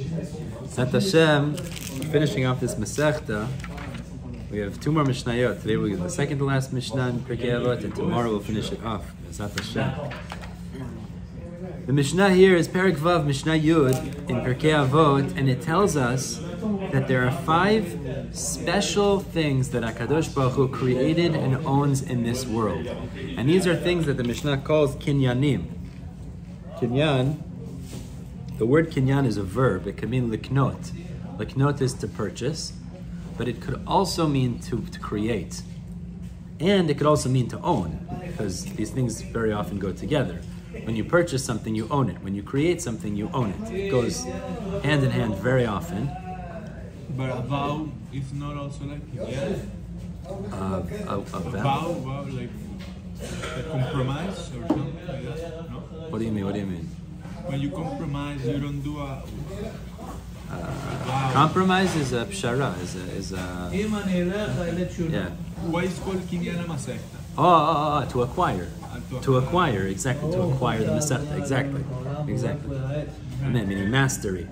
Zat Hashem, finishing off this Masechta, we have two more Mishnayot. Today we'll get the second to last Mishnah in Pirkei Avot, and tomorrow we'll finish it off. Zat Hashem. The Mishnah here is Perek Vav Mishnah Yud in Pirkei Avot, and it tells us that there are 5 special things that HaKadosh Baruch Hu created and owns in this world. And these are things that the Mishnah calls kinyanim. Kinyan, the word kinyan is a verb. It can mean liknot. Liknot is to purchase, but it could also mean to create. And it could also mean to own, because these things very often go together. When you purchase something, you own it. When you create something, you own it. It goes hand in hand very often. But a vow is not also like A vow, like a compromise or something like that, no? What do you mean? What do you mean? When you compromise, you don't do a vow. Compromise is a pshara, is a yeah. Why is it called kinyanim masechta? To acquire. To acquire, exactly. To acquire the masechta, exactly. And then meaning mastery.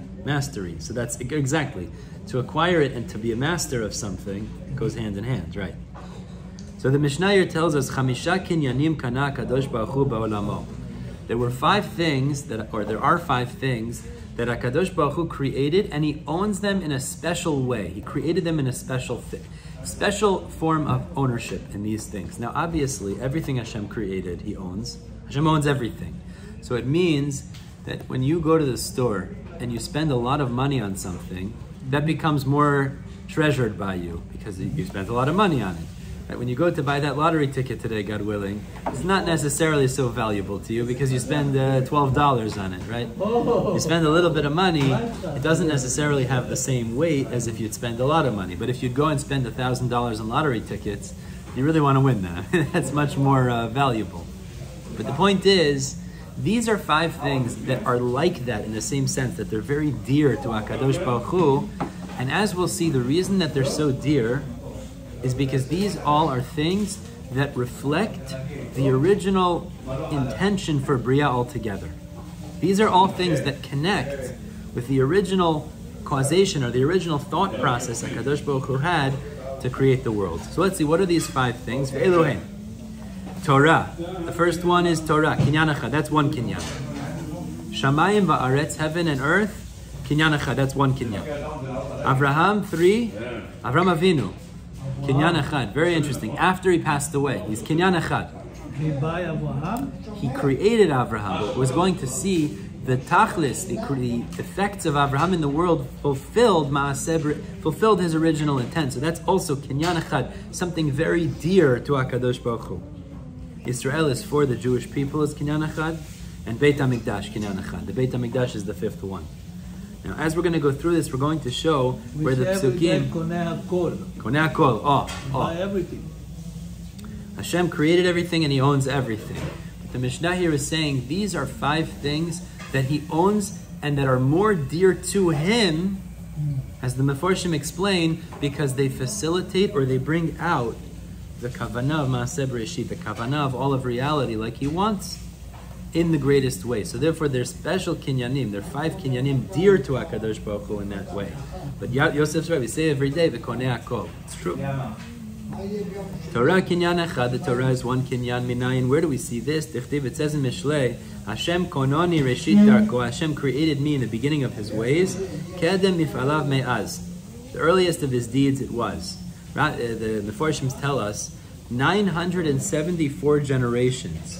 So that's exactly. To acquire it and to be a master of something goes hand in hand, right? So the Mishnah here tells us, Chamisha kinyanim kana kadosh baruch hu ba'olamo. There are 5 things that HaKadosh Baruch Hu created, and He owns them in a special way. He created them in a special form of ownership in these things. Now, obviously, everything Hashem created, He owns. Hashem owns everything. So it means that when you go to the store and you spend a lot of money on something, that becomes more treasured by you because you spent a lot of money on it. Right? When you go to buy that lottery ticket today, God willing, it's not necessarily so valuable to you because you spend $12 on it, right? You spend a little bit of money, it doesn't necessarily have the same weight as if you'd spend a lot of money. But if you'd go and spend $1,000 on lottery tickets, you really want to win that. That's much more valuable. But the point is, these are 5 things that are like that in the same sense, that they're very dear to HaKadosh Baruch Hu. And as we'll see, the reason that they're so dear is because these all are things that reflect the original intention for Bria altogether. These are all things that connect with the original causation or the original thought process that HaKadosh Baruch Hu had to create the world. So let's see, what are these 5 things? Elohim. Torah. The first one is Torah, kinyan echad. That's one kinyan. Shamayim va'aretz, heaven and earth, kinyan echad. That's one kinyan. Avraham, 3. Avraham Avinu, kinyan echad. Very interesting. After he passed away, he's kinyan echad. He created Avraham, but was going to see the tachlis, the effects of Avraham in the world fulfilled his original intent. So that's also kinyan echad, something very dear to HaKadosh Baruch Hu. Israel is for the Jewish people is kinyan echad, and Beit HaMikdash kinyan echad. The Beit HaMikdash is the 5th one. Now, as we're going to go through this, we're going to show where the psukim koneh hakol. Buy everything. Hashem created everything and He owns everything. But the Mishnah here is saying these are 5 things that He owns and that are more dear to Him, as the Meforshim explain, because they facilitate or they bring out the kavanah of Maaseh Bereshit, the kavanah of all of reality, like He wants, in the greatest way. So therefore, they're special kinyanim. They're 5 kinyanim dear to HaKadosh Baruch Hu in that way. But Yosef's right. We say every day, v'koneh hakol. It's true. Torah kinyan echad. The Torah is one kinyan minayin. Where do we see this? Dichtiv. It says in Mishlei, Hashem kononi reshit darko. Hashem created me in the beginning of His ways. Kedem mifalav me'az. The earliest of His deeds it was. The Meforshim tell us 974 generations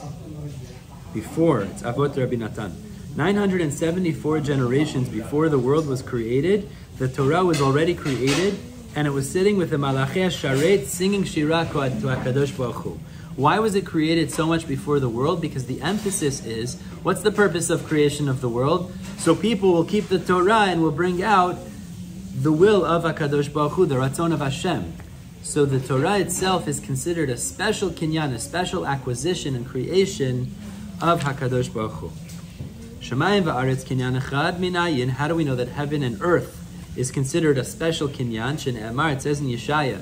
before, it's Avot Rabbi Natan, 974 generations before the world was created, the Torah was already created, and it was sitting with the Malachei Sharet singing Shira to HaKadosh Baruch Hu. Why was it created so much before the world? Because the emphasis is, what's the purpose of creation of the world? So people will keep the Torah and will bring out the will of HaKadosh Baruch Hu, the Ratzon of Hashem. So the Torah itself is considered a special kinyan, a special acquisition and creation of HaKadosh Baruch Hu. Shamayim va'aretz kinyan echad minayin. How do we know that heaven and earth is considered a special kinyan? Shene'emar, it says in Yeshaya,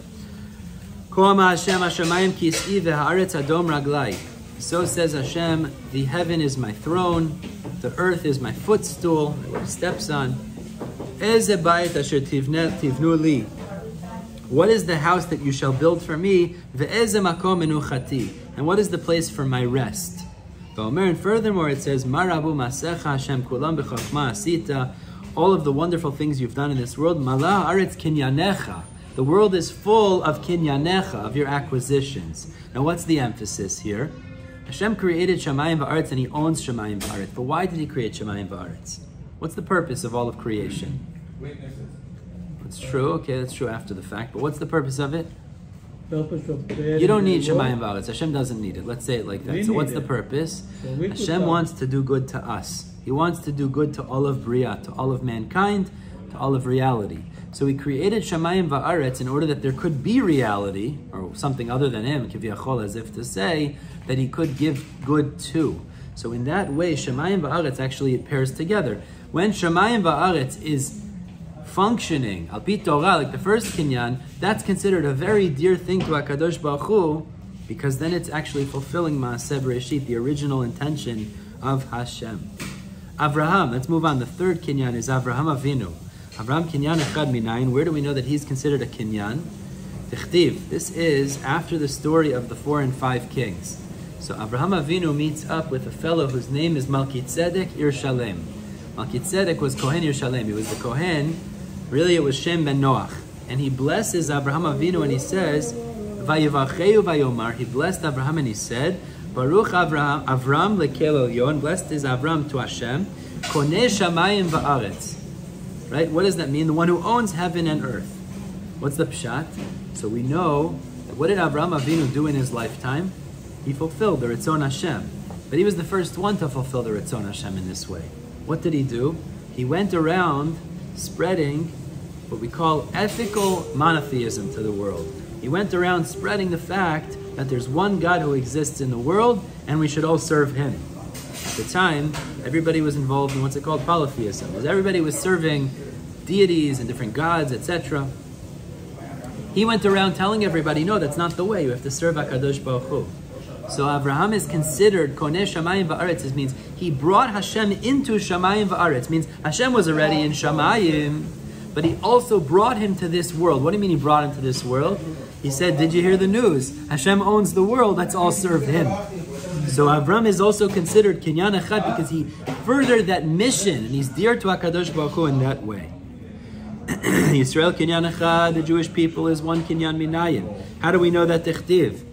Ko'ama Hashem hashamayim kis'i ve'haaretz adom raglai. So says Hashem, the heaven is my throne, the earth is my footstool, what He steps on. Eze bayit asher tivnu li. What is the house that you shall build for me? Ve'eze makom menuchati. And what is the place for my rest? And furthermore, it says, Marabu masecha Hashem kulam b'chachma asita. All of the wonderful things you've done in this world. Mala aretz kinyanecha. The world is full of kinyanecha, of your acquisitions. Now, what's the emphasis here? Hashem created Shamayim va'aretz and He owns Shamayim va'aretz. But why did He create Shamayim va'aretz? What's the purpose of all of creation? It's true, okay, that's true after the fact. But what's the purpose of it? You don't need Shamayim va'aretz. Hashem doesn't need it. Let's say it like that. So what's the purpose? Hashem wants to do good to us. He wants to do good to all of Bria, to all of mankind, to all of reality. So He created Shamayim va'aretz in order that there could be reality, or something other than Him, kiviyachol, as if to say, that He could give good to. So in that way, Shamayim va'aretz actually it pairs together. When Shamayim va'aretz is functioning, al pi Torah, like the first kinyan, that's considered a very dear thing to HaKadosh Baruch Hu, because then it's actually fulfilling Maaseh Bereshit, the original intention of Hashem. Avraham, let's move on. The third kinyan is Avraham Avinu. Avraham kinyan echad minayin. Where do we know that he's considered a kinyan? Tichtiv. This is after the story of the 4 and 5 kings. So Avraham Avinu meets up with a fellow whose name is Malkitzedek Yerushalem. Malkitzedek was Kohen Yerushalem. He was the Kohen. Really, it was Shem ben Noach. And he blesses Avraham Avinu and he says, Vayivacheu vayomar. He blessed Avraham and he said, Baruch Avram lekel elyon. Blessed is Avram to Hashem. Koneh shamayim va'aretz. Right? What does that mean? The one who owns heaven and earth. What's the pshat? So we know that what did Avraham Avinu do in his lifetime? He fulfilled the Ritzon Hashem. But he was the first one to fulfill the Ritzon Hashem in this way. What did he do? He went around spreading what we call ethical monotheism to the world. He went around spreading the fact that there's one God who exists in the world and we should all serve Him. At the time, everybody was involved in what's it called polytheism. Everybody was serving deities and different gods, etc. He went around telling everybody, no, that's not the way. You have to serve HaKadosh Baruch Hu. So Avraham is considered Koneh Shamayim Va'aretz. It means he brought Hashem into Shamayim Va'aretz. It means Hashem was already in Shamayim, but he also brought him to this world. What do you mean he brought him to this world? He said, did you hear the news? Hashem owns the world, let's all serve Him. So Avram is also considered kinyan echad because he furthered that mission and he's dear to HaKadosh Baruch Hu in that way. Yisrael kinyan echad, the Jewish people is one kinyan minayin. How do we know that tichtiv?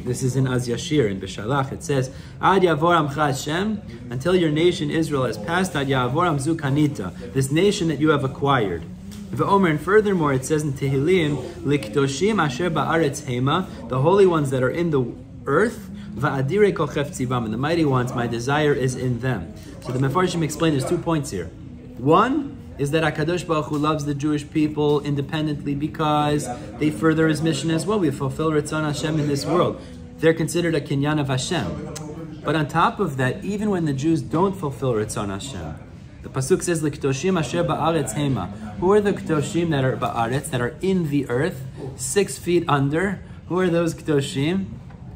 This is in Az Yashir, in Beshalach. It says, Ad Yavor Amcha Hashem, until your nation Israel has passed, Ad Yavor Amzu Kanita, this nation that you have acquired. V'omer, and furthermore, it says in Tehillim, Likdoshim Asher Ba'aretz Hema, the holy ones that are in the earth, Va'adire Kol Chef Tzivam, and the mighty ones, my desire is in them. So the Mefarshim explain there's 2 points here. One is that HaKadosh Baruch Hu loves the Jewish people independently because they further His mission as well. We fulfill Ritzon Hashem in this world. They're considered a kinyan of Hashem. But on top of that, even when the Jews don't fulfill Ritzon Hashem, the Pasuk says, L'ktoshim asher ba'aretz hema. Who are the ktoshim that are ba'aretz, that are in the earth, 6 feet under? Who are those ktoshim?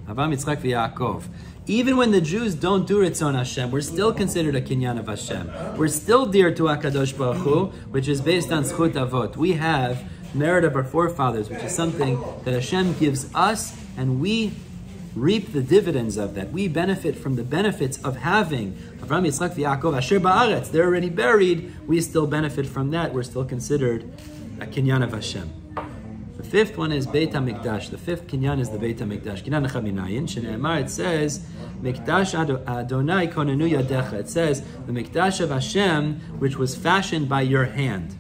Avraham, Yitzchak, v'Yaakov. Even when the Jews don't do Ritzon Hashem, we're still considered a kinyan of Hashem. We're still dear to HaKadosh Baruch Hu, which is based on Zchut Avot. We have merit of our forefathers, which is something that Hashem gives us, and we reap the dividends of that. We benefit from the benefits of having Avraham, Yitzchak, v'Yaakov, Asher Ba'aretz. They're already buried. We still benefit from that. We're still considered a kinyan of Hashem. The 5th one is Beit HaMikdash. The 5th kinyan is the Beit HaMikdash. Kinyan Chaminayin. Shene'emar, it says, Mikdash Adonai konenu yadecha. It says, the Mikdash of Hashem, which was fashioned by your hand.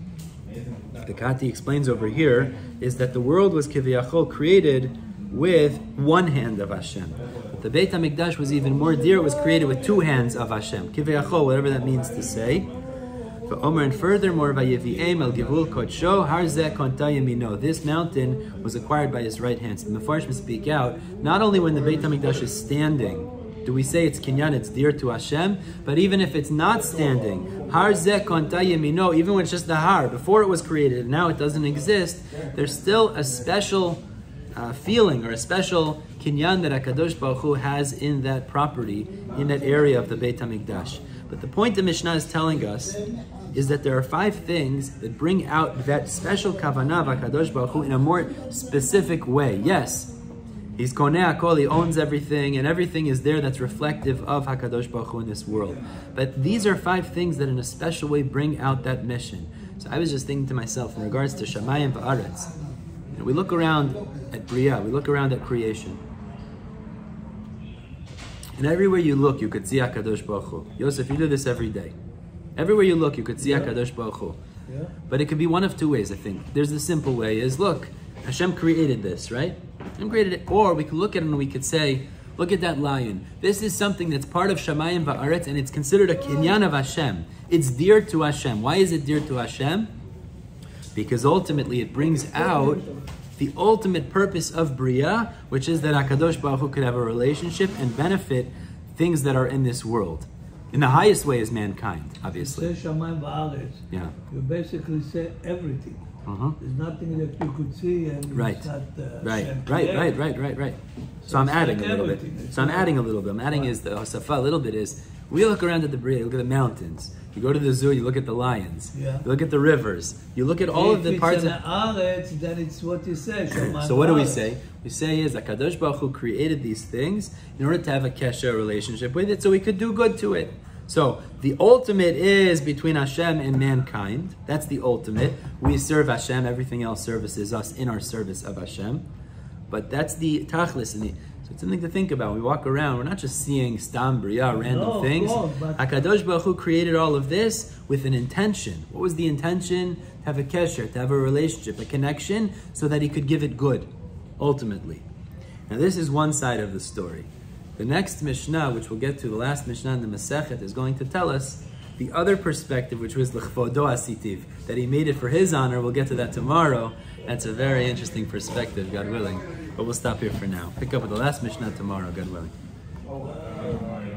The Kati explains over here, is that the world was kiviyachol created with one hand of Hashem. But the Beit HaMikdash was even more dear. It was created with 2 hands of Hashem. Kiviyachol, whatever that means to say. And furthermore, Vayevi'em el Givul Kodsho Har Zeh Konta Yemino. This mountain was acquired by his right hand. So the Mefarshim speak out, not only when the Beit HaMikdash is standing, do we say it's kinyan, it's dear to Hashem, but even if it's not standing, Har Zeh Konta Yemino, even when it's just the Har, before it was created, and now it doesn't exist, there's still a special feeling or a special kinyan that HaKadosh Baruch Hu has in that property, in that area of the Beit HaMikdash. But the point the Mishnah is telling us is that there are 5 things that bring out that special kavanah of HaKadosh Baruch Hu in a more specific way. Yes, He's koneh hakol, He owns everything, and everything is there that's reflective of HaKadosh Baruch Hu in this world. But these are 5 things that in a special way bring out that mission. So I was just thinking to myself, in regards to Shamayim va'aretz, we look around at Bria, we look around at creation. And everywhere you look, you could see HaKadosh Baruch Hu. Yosef, you do this every day. Everywhere you look, you could see HaKadosh Baruch Hu. Yeah. But it could be one of 2 ways, I think. There's the simple way is, look, Hashem created this, right? Hashem created it. Or we could look at it and we could say, look at that lion. This is something that's part of Shamayim va'aretz, and it's considered a kinyan of Hashem. It's dear to Hashem. Why is it dear to Hashem? Because ultimately it brings out the ultimate purpose of Bria, which is that HaKadosh Baruch Hu could have a relationship and benefit things that are in this world. In the highest way is mankind, obviously. You say Shamayim va'aretz. Yeah. You basically say everything. There's nothing that you could see, and Right. it's not Right. Hashem Right. created. So I'm it's adding like a little bit. everything. So I'm adding a little bit. I'm adding is the Hosafa a little bit is, we look around at the Bria, you look at the mountains. You go to the zoo, you look at the lions. Yeah. You look at the rivers. You look at all of the parts of of... Aretz, then it's what you say. Shamayim So what do we va'aretz. say? We say is that HaKadosh Baruch Hu created these things in order to have a kesher relationship with it, so we could do good to it. So the ultimate is between Hashem and mankind. That's the ultimate. We serve Hashem. Everything else services us in our service of Hashem. But that's the tachlis. So it's something to think about. When we walk around, we're not just seeing stam bria, random things. HaKadosh Baruch Hu created all of this with an intention. What was the intention? To have a kesher, to have a relationship, a connection, so that He could give it good, ultimately. Now this is one side of the story. The next Mishnah, which we'll get to, the last Mishnah in the Masechet, is going to tell us the other perspective, which was l'chvodo asitiv, that He made it for His honor. We'll get to that tomorrow. That's a very interesting perspective, God willing. But we'll stop here for now. Pick up with the last Mishnah tomorrow, God willing.